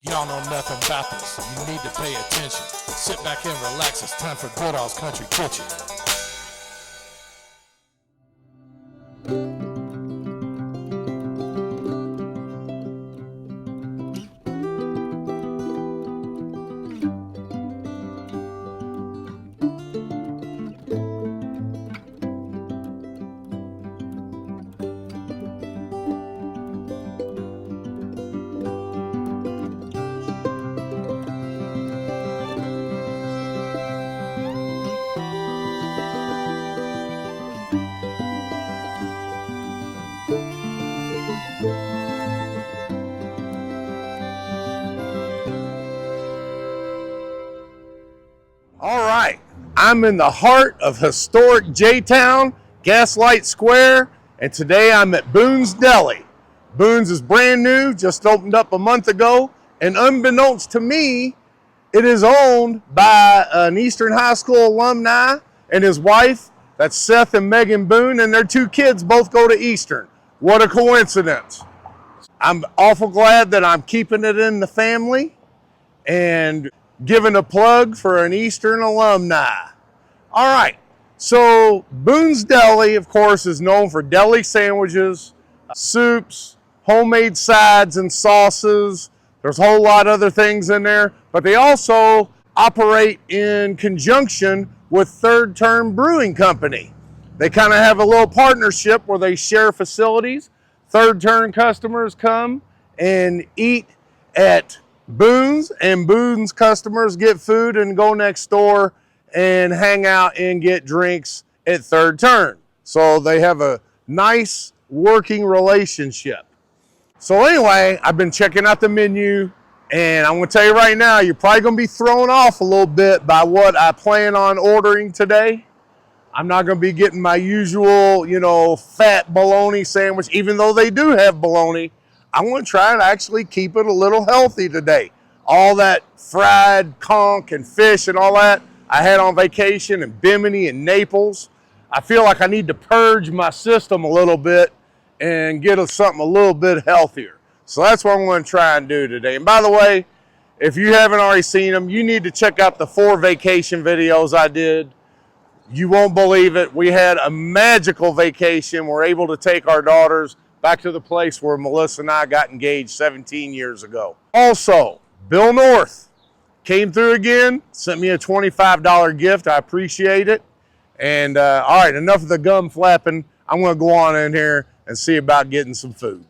Y'all know nothing about this. You need to pay attention. Sit back and relax. It's time for Goodall's Country Kitchen. All right, I'm in the heart of historic J-Town, Gaslight Square, and today I'm at Boone's Deli. Boone's is brand new, just opened up a month ago, and unbeknownst to me, it is owned by an Eastern High School alumni and his wife. That's Seth and Megan Boone, and their two kids both go to Eastern. What a coincidence. I'm awful glad that I'm keeping it in the family and giving a plug for an Eastern alumni. All right, so Boone's Deli, of course, is known for deli sandwiches, soups, homemade sides and sauces. There's a whole lot of other things in there, but they also operate in conjunction with Third Turn Brewing Company. They kind of have a little partnership where they share facilities. Third Turn customers come and eat at Boone's, and Boone's customers get food and go next door and hang out and get drinks at Third Turn. So they have a nice working relationship. So anyway, I've been checking out the menu, and I'm gonna tell you right now, you're probably gonna be thrown off a little bit by what I plan on ordering today. I'm not gonna be getting my usual, fat bologna sandwich, even though they do have bologna. I'm gonna try and actually keep it a little healthy today. All that fried conch and fish and all that I had on vacation in Bimini and Naples. I feel like I need to purge my system a little bit and get us something a little bit healthier. So that's what I'm gonna try and do today. And by the way, if you haven't already seen them, you need to check out the 4 vacation videos I did. You won't believe it. We had a magical vacation. We're able to take our daughters back to the place where Melissa and I got engaged 17 years ago. Also, Bill North came through again, sent me a $25 gift. I appreciate it. And all right, enough of the gum flapping. I'm gonna go on in here and see about getting some food.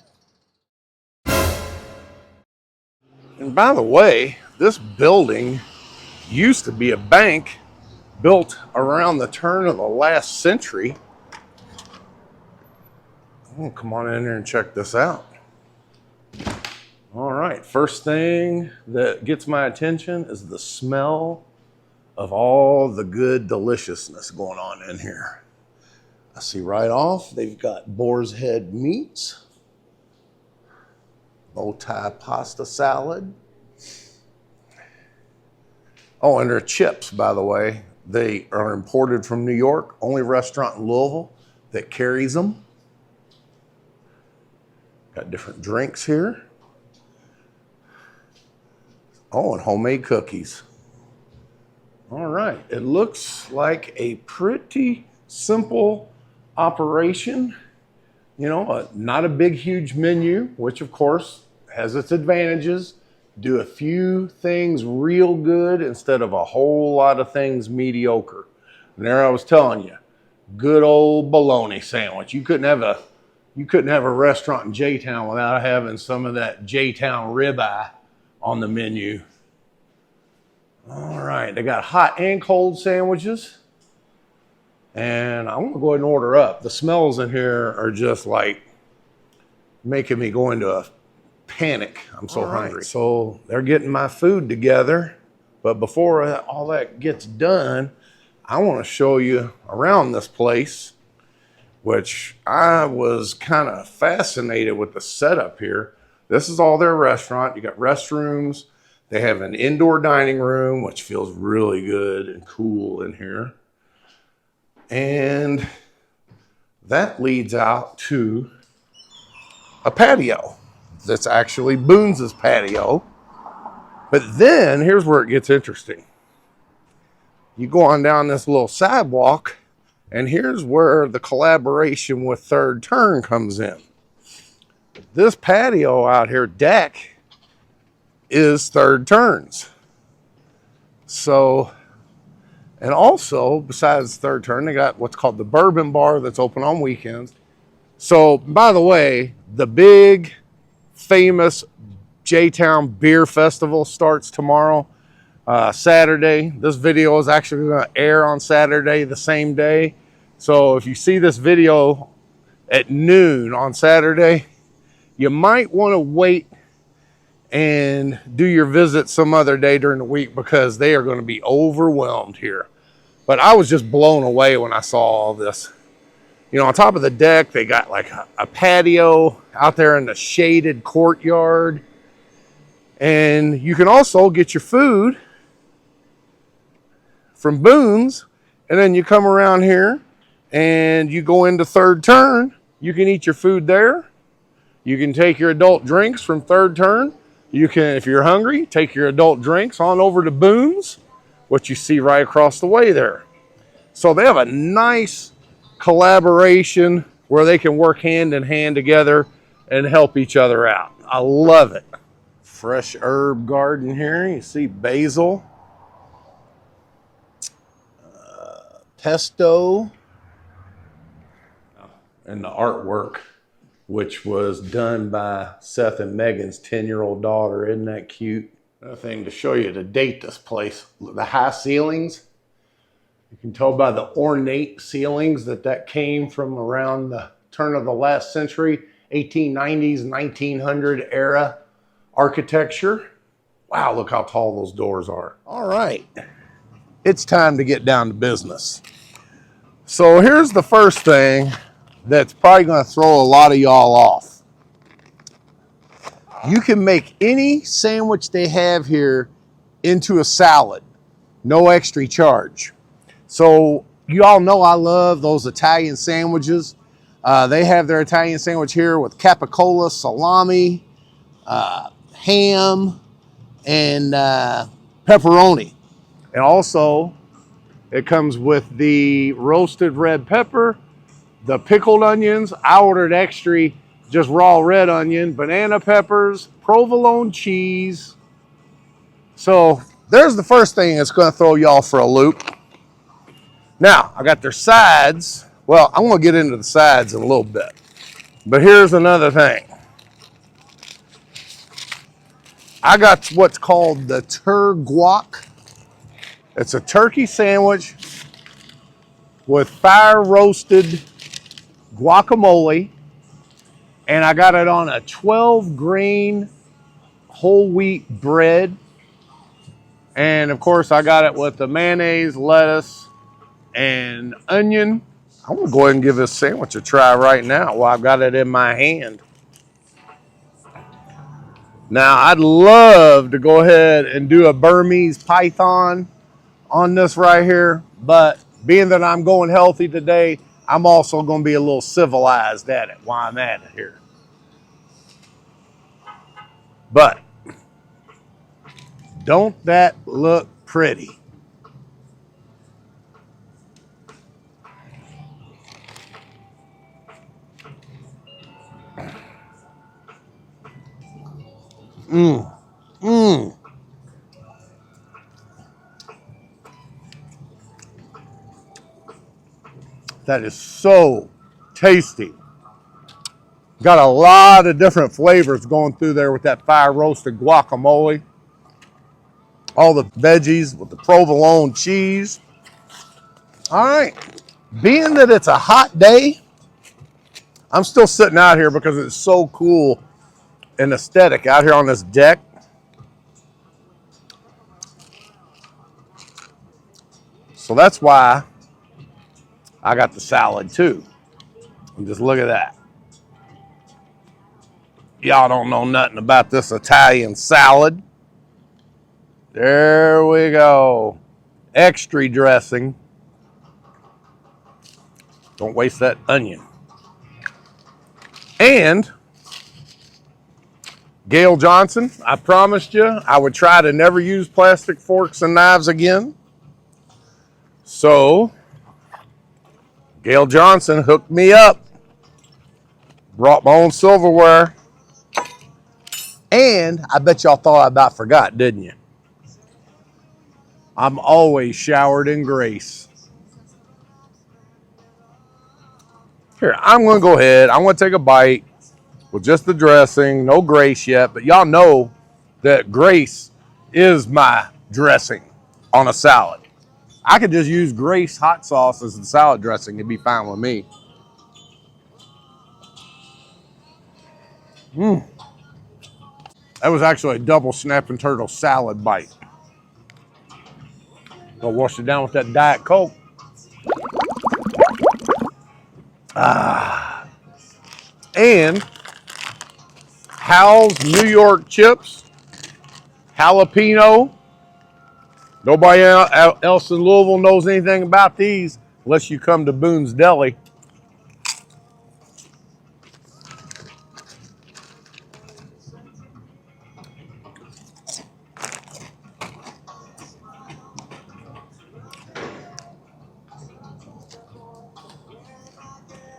And by the way, this building used to be a bank built around the turn of the last century. Oh, come on in here and check this out. All right, first thing that gets my attention is the smell of all the good deliciousness going on in here. I see right off, they've got boar's head meats, bow tie pasta salad. Oh, and they're chips, by the way. They are imported from New York, only restaurant in Louisville that carries them. Got different drinks here. Oh, and homemade cookies. All right, it looks like a pretty simple operation. Not a big, huge menu, which of course has its advantages. Do a few things real good instead of a whole lot of things mediocre. And there I was telling you, good old bologna sandwich. You couldn't have a restaurant in J-Town without having some of that J-Town ribeye on the menu. All right, they got hot and cold sandwiches. And I'm gonna go ahead and order up. The smells in here are just like making me go into a panic. I'm so hungry. So they're getting my food together. But before all that gets done, I wanna show you around this place, which I was kind of fascinated with the setup here. This is all their restaurant. You got restrooms. They have an indoor dining room, which feels really good and cool in here. And that leads out to a patio. That's actually Boone's patio. But then here's where it gets interesting. You go on down this little sidewalk, and here's where the collaboration with Third Turn comes in. This patio out here, deck, is Third Turn's. So, and also, besides Third Turn, they got what's called the Bourbon Bar that's open on weekends. So, by the way, the big, famous J-Town Beer Festival starts tomorrow, Saturday. This video is actually going to air on Saturday, the same day. So, if you see this video at noon on Saturday, you might want to wait and do your visit some other day during the week because they are going to be overwhelmed here. But I was just blown away when I saw all this. You know, on top of the deck, they got like a patio out there in the shaded courtyard. And you can also get your food from Boone's. And then you come around here and you go into Third Turn. You can eat your food there. You can take your adult drinks from Third Turn. You can, if you're hungry, take your adult drinks on over to Boone's, what you see right across the way there. So they have a nice collaboration where they can work hand in hand together and help each other out. I love it. Fresh herb garden here. You see basil, pesto, and the artwork, which was done by Seth and Megan's 10-year-old daughter. Isn't that cute? Another thing to show you to date this place, the high ceilings. You can tell by the ornate ceilings that came from around the turn of the last century, 1890s, 1900 era architecture. Wow, look how tall those doors are. All right, it's time to get down to business. So here's the first thing that's probably going to throw a lot of y'all off. You can make any sandwich they have here into a salad, no extra charge. So you all know I love those Italian sandwiches. They have their Italian sandwich here with capicola, salami, ham, and pepperoni. And also it comes with the roasted red pepper, the pickled onions. I ordered extra, just raw red onion, banana peppers, provolone cheese. So there's the first thing that's going to throw y'all for a loop. Now, I got their sides. Well, I'm going to get into the sides in a little bit. But here's another thing. I got what's called the guac. It's a turkey sandwich with fire roasted guacamole, and I got it on a 12 grain whole wheat bread, and of course I got it with the mayonnaise, lettuce, and onion. I'm gonna go ahead and give this sandwich a try right now while I've got it in my hand. Now I'd love to go ahead and do a Burmese python on this right here, but being that I'm going healthy today, I'm also going to be a little civilized at it while I'm at it here. But don't that look pretty? That is so tasty. Got a lot of different flavors going through there with that fire roasted guacamole. All the veggies with the provolone cheese. All right. Being that it's a hot day, I'm still sitting out here because it's so cool and aesthetic out here on this deck. So that's why I got the salad too. And just look at that. Y'all don't know nothing about this Italian salad. There we go. Extra dressing. Don't waste that onion. And Gail Johnson, I promised you I would try to never use plastic forks and knives again. So, Gail Johnson hooked me up, brought my own silverware, and I bet y'all thought I about forgot, didn't you? I'm always showered in grace. Here, I'm going to go ahead. I'm going to take a bite with just the dressing. No grace yet, but y'all know that grace is my dressing on a salad. I could just use Grace hot sauce as the salad dressing. It'd be fine with me. That was actually a double snapping turtle salad bite. I'll wash it down with that Diet Coke. And Hal's New York chips, jalapeno. Nobody else in Louisville knows anything about these unless you come to Boone's Deli.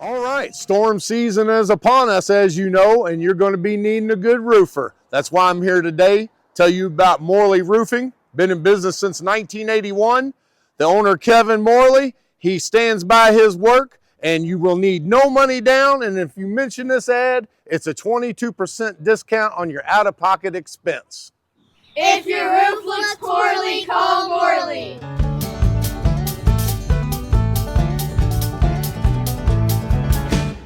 All right, storm season is upon us, as you know, and you're going to be needing a good roofer. That's why I'm here today, tell you about Morley Roofing. Been in business since 1981. The owner, Kevin Morley, he stands by his work, and you will need no money down, and if you mention this ad, it's a 22% discount on your out-of-pocket expense. If your roof looks poorly, call Morley.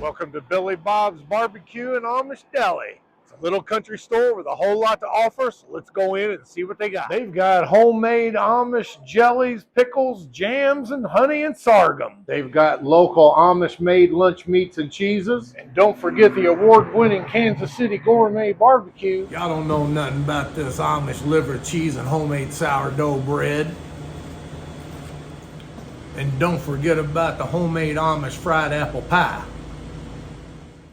Welcome to Billy Bob's Barbecue and Amish Deli. It's a little country store with a whole lot to offer, so let's go in and see what they got. They've got homemade Amish jellies, pickles, jams, and honey and sorghum. They've got local Amish-made lunch meats and cheeses. And don't forget the award-winning Kansas City Gourmet Barbecue. Y'all don't know nothing about this Amish liver, cheese, and homemade sourdough bread. And don't forget about the homemade Amish fried apple pie.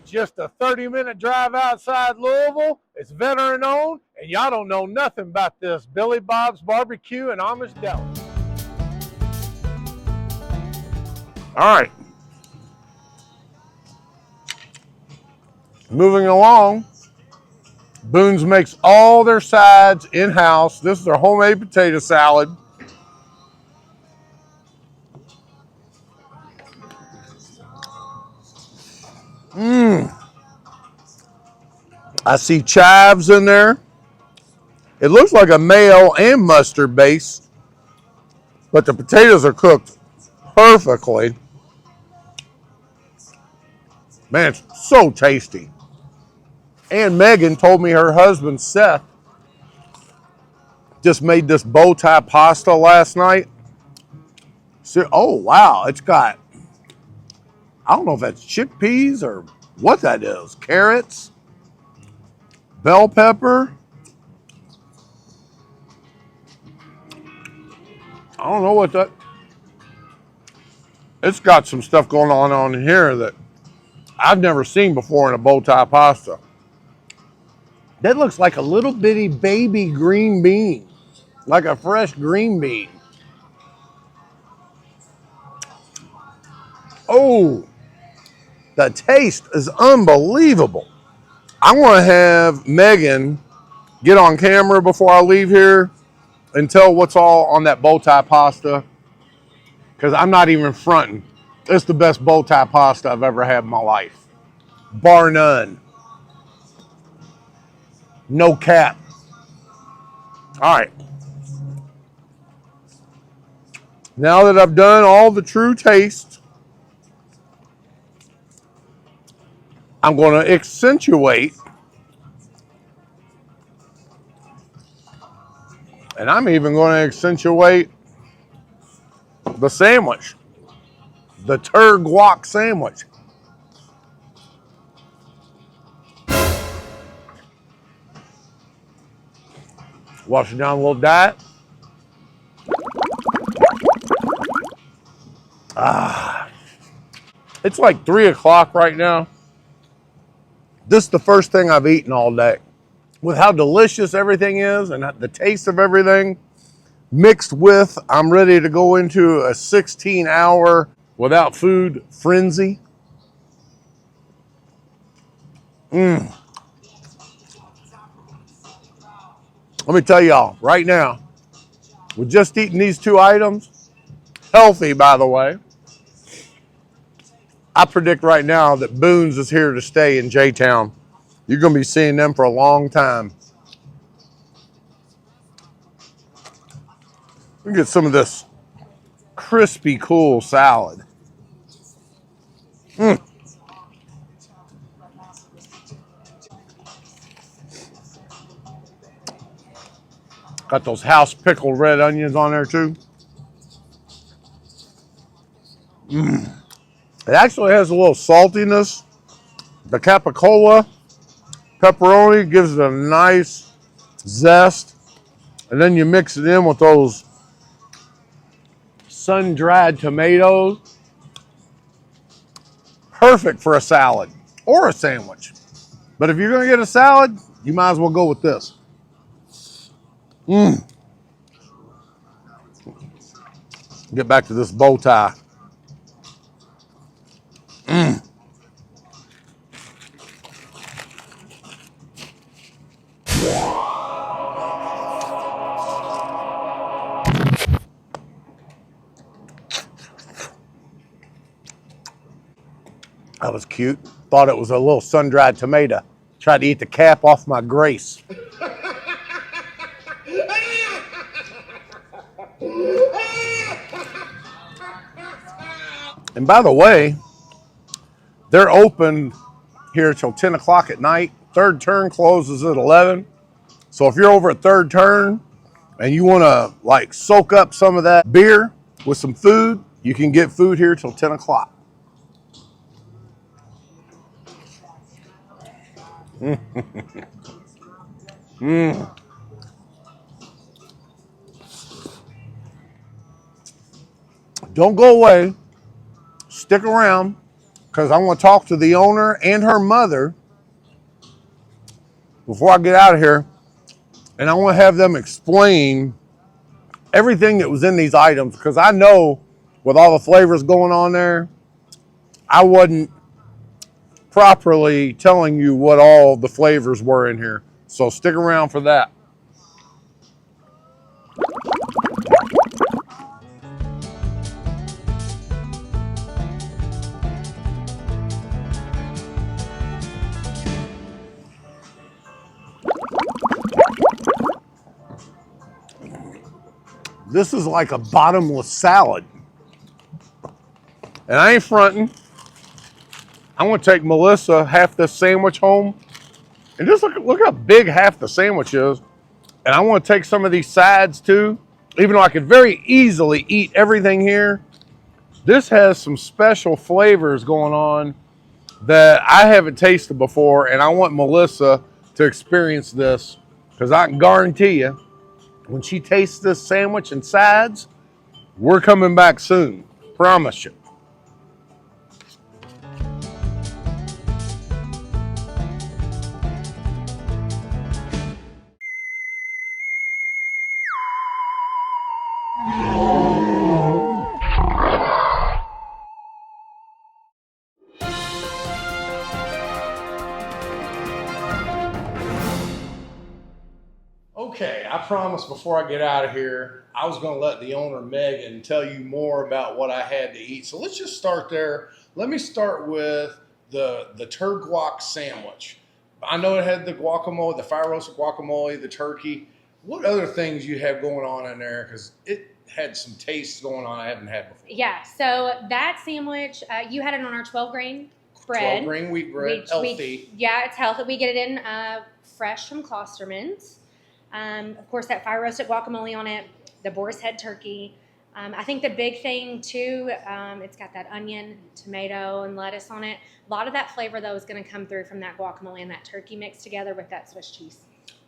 Just a 30-minute drive outside Louisville. It's veteran-owned, and y'all don't know nothing about this Billy Bob's Barbecue and Amish Deli. All right. Moving along, Boone's makes all their sides in-house. This is their homemade potato salad. I see chives in there. It looks like a mayo and mustard base, but the potatoes are cooked perfectly. Man, it's so tasty. And Megan told me her husband, Seth, just made this bow tie pasta last night. So, oh, wow. It's got, I don't know if that's chickpeas or what that is. Carrots, bell pepper. I don't know what that. It's got some stuff going on in here that I've never seen before in a bow tie pasta. That looks like a little bitty baby green bean, like a fresh green bean. Oh, the taste is unbelievable. I want to have Megan get on camera before I leave here and tell what's all on that bow tie pasta, because I'm not even fronting. It's the best bow tie pasta I've ever had in my life, bar none. No cap. All right. Now that I've done all the true taste, I'm going to accentuate, and I'm even going to accentuate the sandwich, the turd guac sandwich. Wash it down a little diet. It's like 3 o'clock right now. This is the first thing I've eaten all day. with how delicious everything is and the taste of everything mixed with, I'm ready to go into a 16-hour without food frenzy. Let me tell y'all right now, with just eating these two items, healthy by the way, I predict right now that Boone's is here to stay in J-Town. You're going to be seeing them for a long time. Let me get some of this crispy, cool salad. Got those house pickled red onions on there too. It actually has a little saltiness. The capicola pepperoni gives it a nice zest. And then you mix it in with those sun-dried tomatoes. Perfect for a salad or a sandwich. But if you're going to get a salad, you might as well go with this. Get back to this bow tie. That was cute. Thought it was a little sun-dried tomato. Tried to eat the cap off my grace. And by the way, they're open here till 10 o'clock at night. Third turn closes at 11. So if you're over at third turn and you want to like soak up some of that beer with some food, you can get food here till 10 o'clock. Don't go away. Stick around because I want to talk to the owner and her mother before I get out of here. And I want to have them explain everything that was in these items because I know with all the flavors going on there, I wasn't properly telling you what all the flavors were in here. So stick around for that. This is like a bottomless salad. And I ain't fronting. I'm going to take Melissa half this sandwich home. And just look how big half the sandwich is. And I want to take some of these sides too. Even though I could very easily eat everything here, this has some special flavors going on that I haven't tasted before. And I want Melissa to experience this because I can guarantee you, when she tastes this sandwich and sides, we're coming back soon. Promise you. Okay, I promised before I get out of here, I was going to let the owner, Megan, tell you more about what I had to eat. So let's just start there. Let me start with the turguac sandwich. I know it had the guacamole, the fire roasted guacamole, the turkey. What other things you have going on in there? Because it had some tastes going on I haven't had before. Yeah, so that sandwich, you had it on our 12-grain bread. 12-grain wheat bread, healthy. Yeah, it's healthy. We get it in fresh from Klosterman's. Of course, that fire roasted guacamole on it, the boar's head turkey. I think the big thing too, it's got that onion, tomato, and lettuce on it. A lot of that flavor though is going to come through from that guacamole and that turkey mixed together with that Swiss cheese.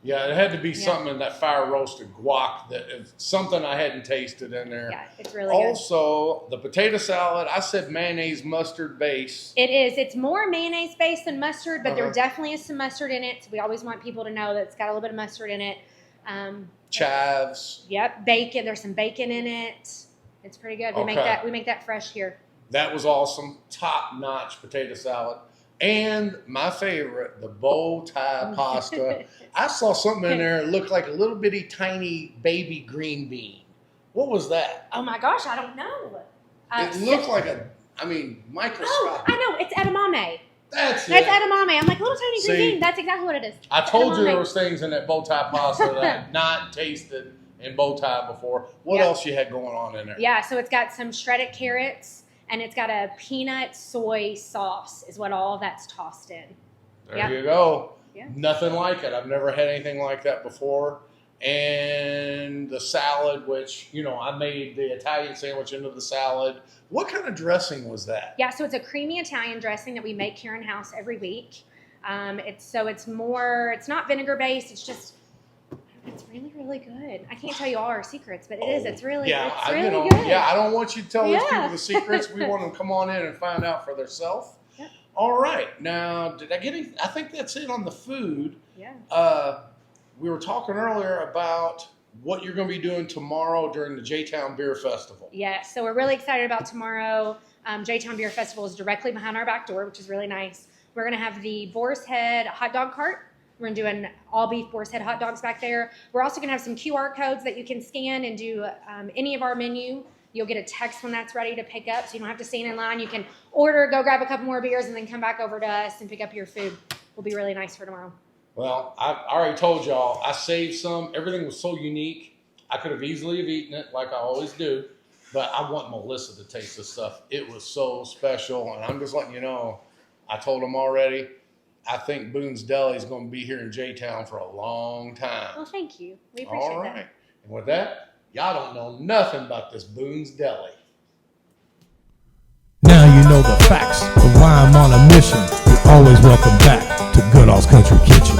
Yeah, it had to be something in that fire roasted guac that is something I hadn't tasted in there. Yeah, it's really good. Also, the potato salad, I said mayonnaise mustard base. It is. It's more mayonnaise based than mustard, but there definitely is some mustard in it. So we always want people to know that it's got a little bit of mustard in it. Chives. Yep, bacon. There's some bacon in it. It's pretty good. We make that fresh here. That was awesome. Top notch potato salad. And my favorite, the bow tie pasta. I saw something in there that looked like a little bitty tiny baby green bean. What was that? Oh my gosh, I don't know. It looked like microscopic. Oh, I know. It's edamame. That's edamame. I'm like, little tiny green bean. That's exactly what it is. I told you there was things in that bow tie pasta that I had not tasted in bow tie before. What else you had going on in there? Yeah, so it's got some shredded carrots. And it's got a peanut soy sauce is what all that's tossed in. There you go. Yeah. Nothing like it. I've never had anything like that before. And the salad, which, I made the Italian sandwich into the salad. What kind of dressing was that? Yeah, so it's a creamy Italian dressing that we make here in house every week. It's not vinegar based. It's really, really good. I can't tell you all our secrets, but it is. It's really, good. Yeah, I don't want you to tell these people the secrets. We want them to come on in and find out for themselves. Yep. All right. Now, did I get anything? I think that's it on the food. Yeah. We were talking earlier about what you're going to be doing tomorrow during the J-Town Beer Festival. Yeah, so we're really excited about tomorrow. J-Town Beer Festival is directly behind our back door, which is really nice. We're going to have the Boar's Head hot dog cart. We're going to do an all-beef Boar's Head hot dogs back there. We're also going to have some QR codes that you can scan and do any of our menu. You'll get a text when that's ready to pick up, so you don't have to stand in line. You can order, go grab a couple more beers, and then come back over to us and pick up your food. Will be really nice for tomorrow. Well, I already told y'all, I saved some. Everything was so unique. I could have easily have eaten it like I always do, but I want Melissa to taste this stuff. It was so special, and I'm just letting you know, I told them already, I think Boone's Deli is going to be here in J-Town for a long time. Well, thank you. We appreciate that. All right. And with that, y'all don't know nothing about this Boone's Deli. Now you know the facts of why I'm on a mission. You're always welcome back to Goodall's Country Kitchen.